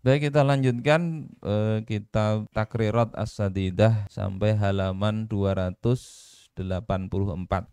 Baik, kita lanjutkan kitab Takrirat As-Sadidah sampai halaman 284.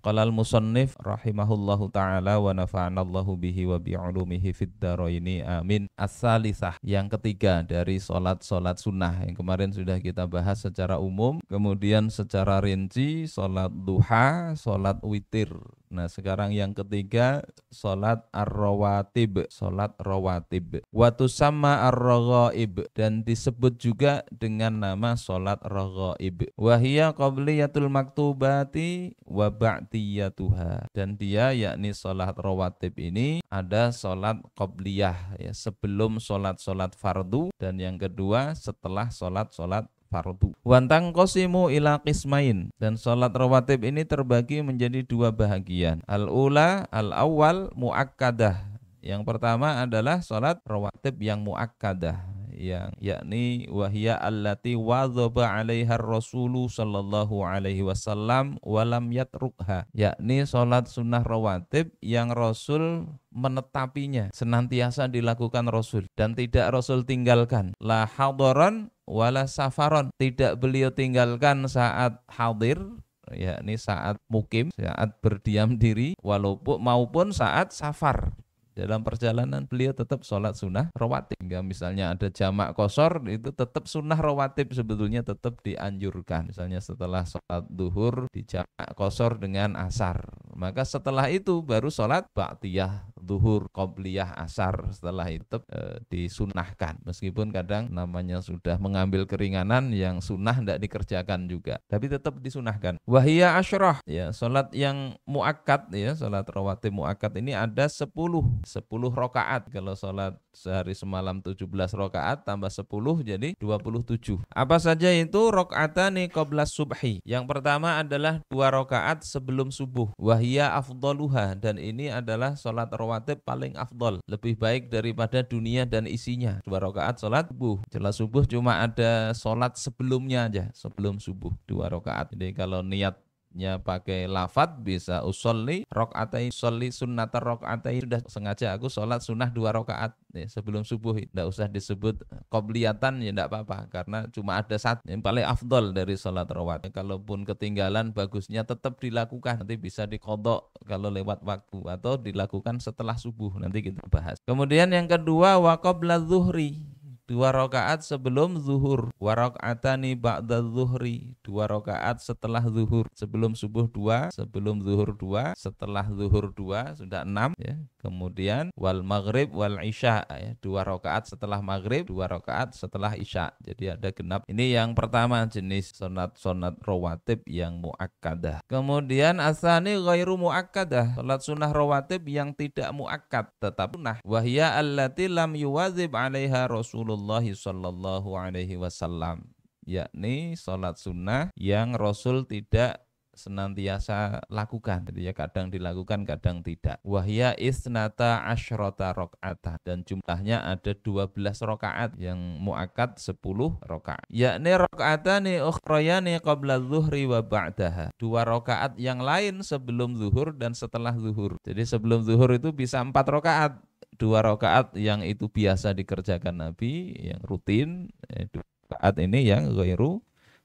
Qala al-musannif rahimahullahu taala wa nafa'anallahu bihi wa bi'ulumihi fid dharaini amin. As-salisah, yang ketiga dari salat-salat sunnah yang kemarin sudah kita bahas secara umum, kemudian secara rinci salat duha, salat witir. Nah, sekarang yang ketiga salat ar-rawatib, salat rawatib. Wa tusamma ar-raghaib, dan disebut juga dengan nama salat raghaib. Wa hiya qabliyatul maktubati wa ba'diyatuha. Dan dia yakni salat rawatib ini ada salat qabliyah ya, sebelum salat-salat fardu, dan yang kedua setelah salat-salat fardu. Wantang qasimu ila qismain, dan salat rawatib ini terbagi menjadi dua bahagian. Al-ula, al-awwal muakkadah. Yang pertama adalah salat rawatib yang muakkadah, yang yakni wahia allati wadhaba 'alaiha ar-rasulu sallallahu alaihi wasallam wa lam yatrukha, yakni salat sunnah rawatib yang Rasul menetapinya, senantiasa dilakukan Rasul dan tidak Rasul tinggalkan. La hadaran wala safaron, tidak beliau tinggalkan saat hadir, yakni saat mukim, saat berdiam diri, walaupun maupun saat safar. Dalam perjalanan beliau tetap sholat sunnah rawatib. Hingga misalnya ada jamak qashar, itu tetap sunnah rawatib sebetulnya tetap dianjurkan. Misalnya setelah sholat duhur di jamak qashar dengan asar, maka setelah itu baru sholat ba'diyah duhur, qobliyah, asar. Setelah itu tetap disunahkan. Meskipun kadang namanya sudah mengambil keringanan, yang sunnah tidak dikerjakan juga, tapi tetap disunahkan. Wahiyya asyrah, ya, sholat yang muakkad, ya, sholat rawatib muakkad ini ada 10 rakaat. Kalau sholat sehari semalam 17 rakaat tambah 10 jadi 27. Apa saja itu? Rakaatani qabla subhi. Yang pertama adalah 2 rakaat sebelum subuh. Wahia afdaluha, dan ini adalah sholat rawatib paling afdal, lebih baik daripada dunia dan isinya. 2 rakaat sholat subuh. Jelas subuh cuma ada sholat sebelumnya aja, sebelum subuh 2 rakaat. Jadi kalau niatnya pakai lafadz bisa usolli rokaatai, usolli sunnatar rokaatai, sudah sengaja aku sholat sunnah 2 rakaat ya, sebelum subuh. Tidak usah disebut qobliyatan, ya tidak apa-apa, karena cuma ada satu yang paling afdol dari sholat rawatib. Kalaupun ketinggalan, bagusnya tetap dilakukan, nanti bisa diqodok kalau lewat waktu, atau dilakukan setelah subuh, nanti kita bahas. Kemudian yang kedua, wa qabla zuhri, 2 rakaat sebelum zuhur. Wa raka'atani ba'da zuhri, 2 rakaat setelah zuhur. Sebelum subuh 2, sebelum zuhur 2, setelah zuhur 2, sudah 6 ya. Kemudian wal maghrib wal isya ya, 2 rakaat setelah maghrib, 2 rakaat setelah isya. Jadi ada genap. Ini yang pertama jenis sunat rawatib yang muakkadah. Kemudian asani ghairu muakkadah, salat sunnah rawatib yang tidak muakkad tetap sunnah. Wahia allati lam yuwadzib 'alaiha Rasulullah sallallahu alaihi wasallam, yakni salat sunnah yang Rasul tidak senantiasa lakukan. Jadi ya kadang dilakukan, kadang tidak. Wahya isnata asyrota rok'ata, dan jumlahnya ada 12 rakaat, yang muakkad 10 rakaat. Yakni rok'atani ukhrayani qabla zuhri wa ba'daha, 2 rakaat yang lain sebelum zuhur dan setelah zuhur. Jadi sebelum zuhur itu bisa 4 rakaat. 2 rakaat yang itu biasa dikerjakan Nabi, yang rutin. 2 rakaat ini yang ghairu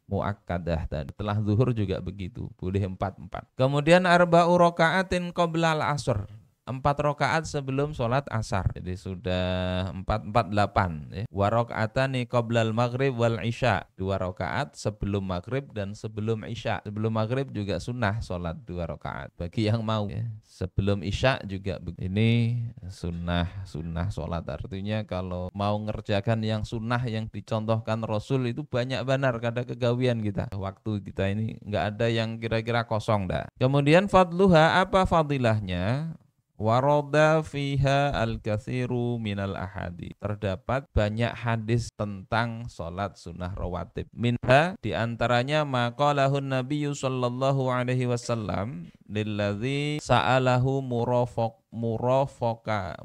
muakkadah, dan setelah zuhur juga begitu, boleh 4-4. Kemudian arba'u raka'atin qabla al-asr, 4 rakaat sebelum sholat asar. Jadi sudah 4-4-8 ya. Wa raka'atani qabla al-maghrib wal isya, 2 rakaat sebelum maghrib dan sebelum isya. Sebelum maghrib juga sunnah sholat 2 rakaat bagi yang mau ya. Sebelum isya juga ini sunnah sholat. Artinya kalau mau ngerjakan yang sunnah yang dicontohkan Rasul itu banyak benar, kada kegawian kita. Waktu kita ini nggak ada yang kira-kira kosong dah. Kemudian fadluha, apa fadilahnya? Waroda fiha al-kathiru minal ahadi, terdapat banyak hadis tentang sholat sunnah rawatib. Minha, diantaranya maqalahun nabiyyu sallallahu alaihi wasallam lilladzi sa'alahu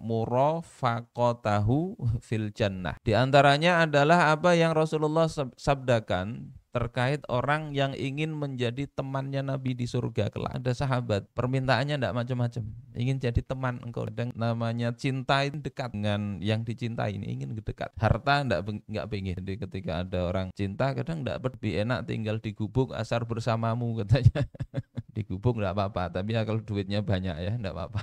murafaqatahu fil jannah. Di antaranya adalah apa yang Rasulullah sabdakan terkait orang yang ingin menjadi temannya Nabi di surga kelak. Ada sahabat, permintaannya tidak macam-macam, ingin jadi teman engkau. Dan namanya cinta itu dekat dengan yang dicintai, ini ingin dekat. Harta enggak pengen. Jadi ketika ada orang cinta, kadang enggak lebih enak tinggal di gubuk asar bersamamu katanya. Di gubuk enggak apa-apa, tapi kalau duitnya banyak ya enggak apa-apa.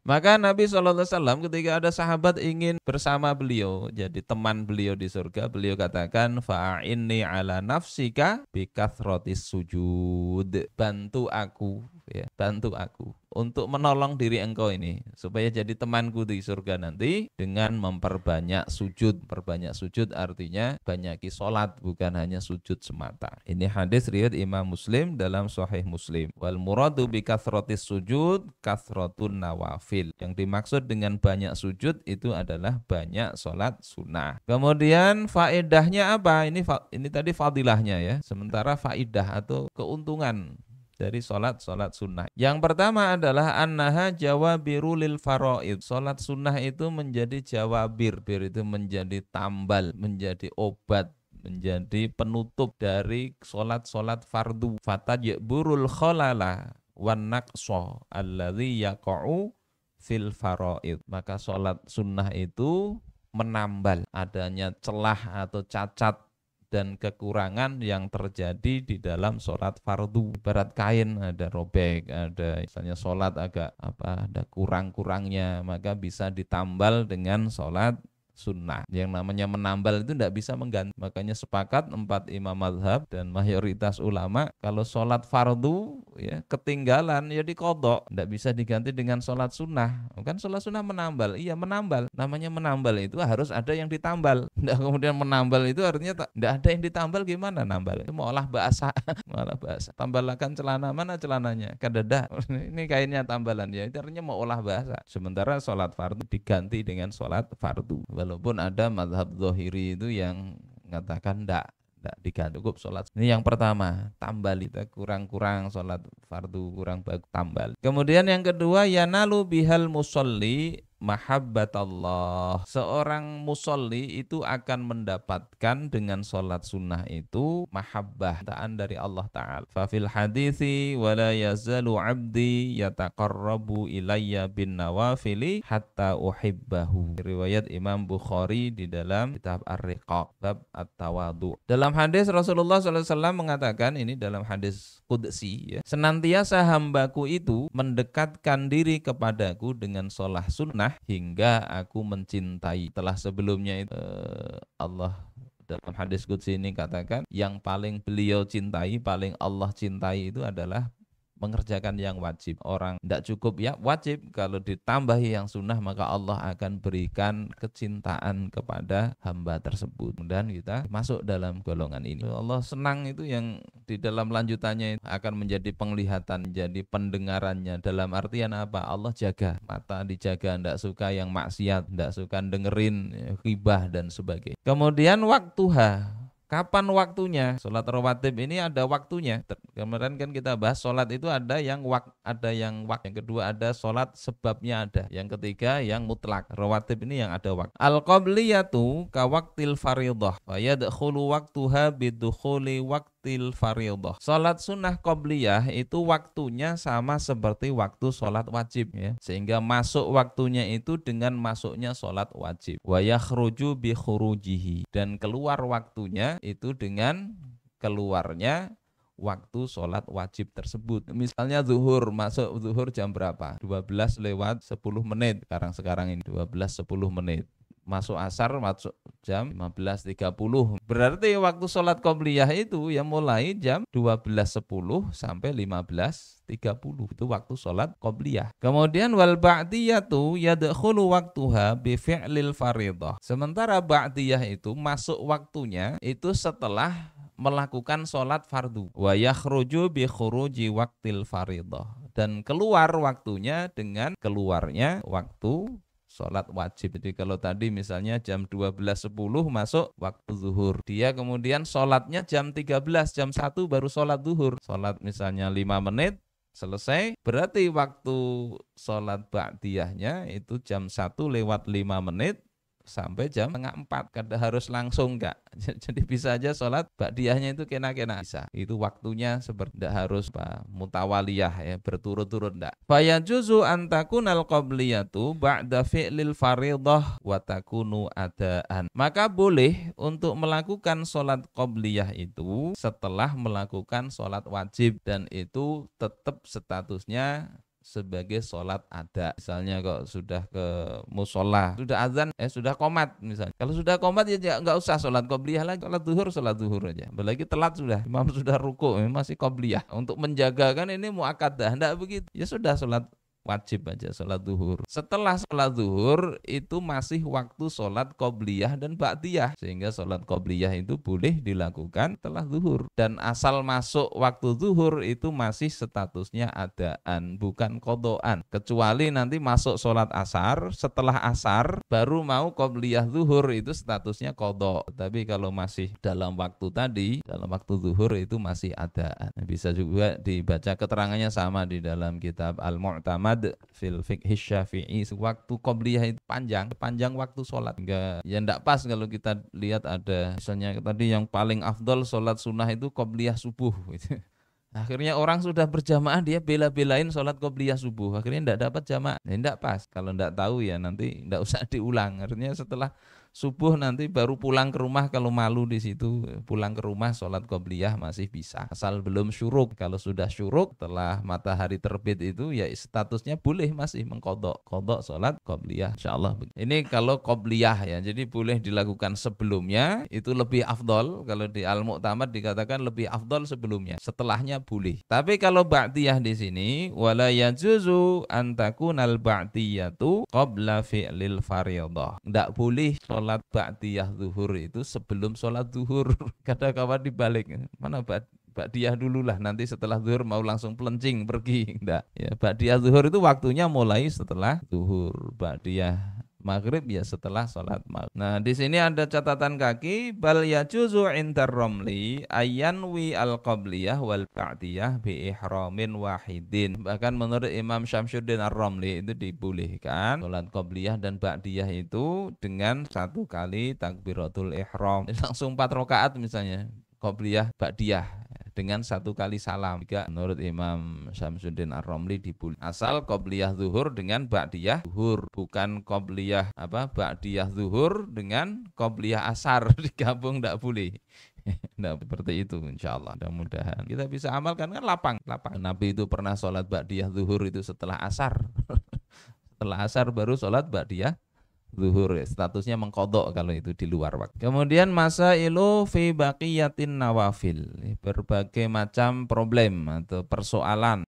Maka Nabi SAW ketika ada sahabat ingin bersama beliau, jadi teman beliau di surga, beliau katakan, fa'inni ala nafsika bikathrotis sujud. Bantu aku, ya, bantu aku untuk menolong diri engkau ini supaya jadi temanku di surga nanti dengan memperbanyak sujud. Perbanyak sujud artinya banyaki sholat, bukan hanya sujud semata. Ini hadis riwayat Imam Muslim dalam Sahih Muslim. Wal muradu bi kathratis sujud kathratun nawafil. Yang dimaksud dengan banyak sujud itu adalah banyak sholat sunnah. Kemudian faedahnya apa? Ini tadi fadilahnya ya. Sementara faedah atau keuntungan dari sholat sunnah. Yang pertama adalah annaha jawabiru lil faraid. Sholat sunnah itu menjadi jawabir, itu menjadi tambal, menjadi obat, menjadi penutup dari sholat fardu. Fatajburul khalala wan naqsa alladzi yaqa'u fil faraid. Maka sholat sunnah itu menambal adanya celah atau cacat dan kekurangan yang terjadi di dalam sholat fardu. Ibarat kain ada robek, ada misalnya sholat agak ada kurang-kurangnya, maka bisa ditambal dengan sholat sunnah. Yang namanya menambal itu tidak bisa mengganti. Makanya sepakat 4 imam mazhab dan mayoritas ulama kalau sholat fardu ya ketinggalan ya diqodho, tidak bisa diganti dengan sholat sunnah. Kan sholat sunnah menambal, iya menambal. Namanya menambal itu harus ada yang ditambal. Tidak kemudian menambal itu artinya tidak ada yang ditambal, gimana nambal? Itu mau olah bahasa, malah bahasa. Tambalakan celana, mana celananya? Kadada. Ini kainnya tambalan ya. Itu artinya mau olah bahasa. Sementara sholat fardu diganti dengan sholat fardu. Walaupun ada mazhab Zahiri itu yang mengatakan tidak diganti, cukup sholat. Ini yang pertama, tambal. Kita kurang-kurang sholat fardu, kurang bagus, tambal. Kemudian yang kedua, yanalu bihal musolli mahabbatallah. Seorang musolli itu akan mendapatkan dengan sholat sunnah itu mahabbah, cintaan dari Allah Ta'ala. Fafil hadithi wala yazalu abdi yataqarrabu ilayya bin nawafili hatta uhibbahu. Riwayat Imam Bukhari di dalam kitab Ar-Riqaq bab at-tawadu. Dalam hadis Rasulullah SAW mengatakan, ini dalam hadis qudsi ya, senantiasa hambaku itu mendekatkan diri kepadaku dengan sholat sunnah hingga aku mencintai. Telah sebelumnya itu Allah dalam hadis qudsi ini katakan yang paling beliau cintai, paling Allah cintai itu adalah mengerjakan yang wajib. Orang tidak cukup ya wajib, kalau ditambahi yang sunnah maka Allah akan berikan kecintaan kepada hamba tersebut. Dan kita masuk dalam golongan ini. Allah senang itu yang di dalam lanjutannya akan menjadi penglihatan, menjadi pendengarannya. Dalam artian apa? Allah jaga, mata dijaga, tidak suka yang maksiat, tidak suka dengerin ghibah dan sebagainya. Kemudian waktuha. Kapan waktunya? Sholat rawatib ini ada waktunya. Kemarin kan kita bahas sholat itu ada yang waktu. Yang kedua ada sholat sebabnya ada. Yang ketiga yang mutlak. Rawatib ini yang ada waktu. Al-qabliyatu ka waqtil faridah. Wa yadkhulu waqtuha bidukhuli waqtil faridah. Sholat sunnah qabliyah itu waktunya sama seperti waktu sholat wajib ya. Sehingga masuk waktunya itu dengan masuknya sholat wajib. Wa yakhruju bi khurujihi. Dan keluar waktunya itu dengan keluarnya waktu sholat wajib tersebut. Misalnya zuhur, masuk zuhur jam berapa? 12 lewat 10 menit. Sekarang ini 12.10 menit. Masuk asar masuk jam 15.30. Berarti waktu sholat qobliyah itu yang mulai jam 12.10 sampai 15.30. Itu waktu sholat qobliyah. Kemudian wal ba'diyatu yadkhulu waqtuha bi fi'lil faridah. Sementara ba'diyah itu masuk waktunya itu setelah melakukan sholat fardu. Wa yakhruju bi khuruji waqtil faridah. Dan keluar waktunya dengan keluarnya waktu sholat wajib. Jadi kalau tadi misalnya jam 12.10 masuk waktu zuhur, dia kemudian sholatnya jam 13, jam 1 baru sholat zuhur. Sholat misalnya 5 menit selesai, berarti waktu sholat ba'diyahnya itu jam 1 lewat 5 menit sampai jam setengah 4. Kada harus langsung enggak. Jadi bisa aja sholat ba'diyahnya itu kena-kena bisa. Itu waktunya seperti tidak harus mutawaliyah ya, berturut-turut enggak. Fayajuzu antakunal qabliyatu ba'da fi'lil faridah wa takunu adaan. Maka boleh untuk melakukan sholat qabliyah itu setelah melakukan sholat wajib, dan itu tetap statusnya sebagai sholat ada. Misalnya kok sudah ke musola, sudah azan, sudah qomat misalnya. Kalau sudah qomat ya nggak usah sholat qobliyah lagi, sholat zuhur aja. Apalagi telat sudah, imam sudah ruku, masih qobliyah. Untuk menjaga kan ini muakkadah, enggak begitu. Ya sudah sholat wajib aja, sholat zuhur. Setelah sholat zuhur itu masih waktu sholat qobliyah dan ba'diyah, sehingga sholat qobliyah itu boleh dilakukan setelah zuhur. Dan asal masuk waktu zuhur itu masih statusnya adaan, bukan qodoan. Kecuali nanti masuk sholat asar, setelah asar baru mau qobliyah zuhur, itu statusnya qodo. Tapi kalau masih dalam waktu tadi, dalam waktu zuhur itu masih adaan. Bisa juga dibaca keterangannya sama di dalam kitab Al-Mu'tamad fil fiqh syafi'i. Waktu qobliyah itu panjang waktu sholat, enggak ya enggak pas kalau kita lihat ada misalnya tadi yang paling afdol sholat sunnah itu qobliyah subuh gitu. Akhirnya orang sudah berjamaah dia bela-belain sholat qobliyah subuh, akhirnya enggak dapat jamaah. Enggak pas. Kalau enggak tahu ya nanti enggak usah diulang. Artinya setelah subuh nanti baru pulang ke rumah, kalau malu di situ pulang ke rumah sholat qobliyah masih bisa, asal belum syuruk. Kalau sudah syuruk setelah matahari terbit itu ya statusnya boleh masih mengkodok sholat qobliyah, insyaallah. Ini kalau qobliyah ya, jadi boleh dilakukan sebelumnya, itu lebih afdol. Kalau di Al-Mu'tamad dikatakan lebih afdol sebelumnya, setelahnya boleh. Tapi kalau ba'diyah di sini wala yajuzu an takunal ba'diyatu qabla fi'lil fardhah, enggak boleh sholat ba'diyah zuhur itu sebelum sholat zuhur. Kadang-kadang dibalik, mana ba'diyah dulu lah, nanti setelah zuhur mau langsung pelencing pergi. Enggak ya, ba'diyah zuhur itu waktunya mulai setelah zuhur. Ba'diyah maghrib ya setelah sholat maghrib. Nah di sini ada catatan kaki, bal yajuzu intar romli ayanwi al qabliyah wal ba'diyah bi ihramin wahidin. Bahkan menurut Imam Syamsuddin ar-Romli itu dibolehkan sholat qabliyah dan ba'diyah itu dengan satu kali takbiratul ihram, langsung 4 rakaat misalnya qabliyah ba'diyah dengan satu kali salam. Jika menurut Imam Syamsuddin ar-Romli diboleh, asal qobliyah zuhur dengan ba'diyah zuhur, bukan qobliyah ba'diyah zuhur dengan qobliyah asar digabung, tidak boleh. Nah seperti itu insyaallah. Mudah-mudahan kita bisa amalkan, kan lapang. Nabi itu pernah sholat ba'diyah zuhur itu setelah asar. Setelah asar baru sholat ba'diyah zuhur, statusnya mengkodok kalau itu di luar waktu. Kemudian masailu fi baqiyatin nawafil, berbagai macam problem atau persoalan